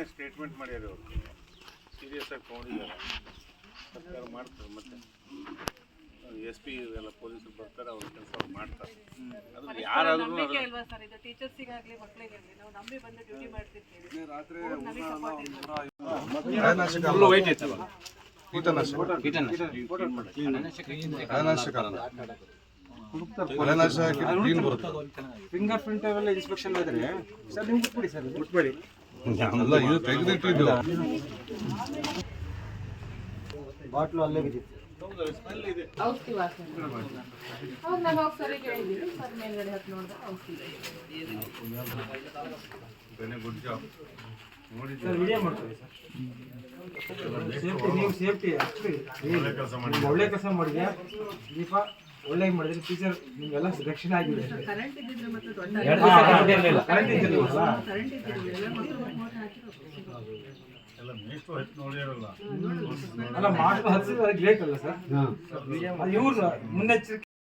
statement ಮಾಡ್ಯಾರ ಅವರು serious ಆಗಿ ತಗೊಂಡಿದ್ದಾರೆ ಸರ್ಕಾರ ಮಾಡ್ತಾರೆ ಮತ್ತೆ SP ಎಲ್ಲ ಪೊಲೀಸರು ಬರ್ತಾರೆ ಅವ್ರ ಕೆಲಸ ಮಾಡ್ತಾರೆ ಅದು ಯಾರಾದ್ರೂ ಟೀಚರ್ಸಿಗಾಗಲಿ ಮಕ್ಕಳಿಗಾಗಲಿ ನಾವು ನಂಬಿ ಬಂದು ಡ್ಯೂಟಿ ಮಾಡ್ತಿರ್ತೀವಿ ಫಿಂಗರ್ ಪ್ರಿಂಟ್ ಅವೆಲ್ಲ ಇನ್ಸ್ಪೆಕ್ಷನ್ ಇದ್ರೆ ಸರ್ ನೀವು ಬಿಟ್ಬಿಡಿ ಸರ್ ಬಿಟ್ಬೇಡಿ ಅಲ್ಲ ಇದು ತೆಗೆದಿಟ್ಟಿದ್ದು ಬಾಟ್ಲು ಅಲ್ಲೇ ಬಿದ್ದಿತ್ತು ಔಷಧಿ ವಾಸನೆ ಹೌದು ನಾನು ಹೋಗಿ ಸರಿ ಕೇಳಿದ್ದೀನಿ ಸರ್ ಮೇಲ್ಗಡೆ ಹತ್ತು ನೋಡಿದ್ರೆ ಔಷಧಿ ಗುಡ್ ಜಾಬ್ ನೋಡಿ ಸರ್ ವಿಡಿಯೋ ಮಾಡ್ತೀವಿ ಸರ್ ಸೇಫ್ಟಿ ನೀವು ಸೇಫ್ಟಿ ಒಳ್ಳೆ ಕೆಲಸ ಮಾಡಿದ್ಯಾ ದೀಪ ಒಳ್ಳೆ ಮಾಡಿದ್ರೆ ಟೀಚರ್ ನಿಮ್ಗೆಲ್ಲ ರಕ್ಷಣೆ ಆಗಿದೆ ಕರೆಂಟ್ ಇದ್ದಿದ್ರೆ ಮತ್ತೆ ದೊಡ್ಡ ಕರೆಂಟ್ ಇದ್ದಿರಲಿಲ್ಲ ಎಲ್ಲ ಮೇಷ್ಟು ಹಚ್ಚಿ ನೋಡಿರಲ್ಲ ಅಲ್ಲ ಮಾಸ್ಟರ್ ಹಚ್ಚಿದ್ರೆ ಗ್ರೇಟ್ ಅಲ್ಲ ಸರ್ ಇವ್ರು ಮುನ್ನೆಚ್ಚರಿಕೆ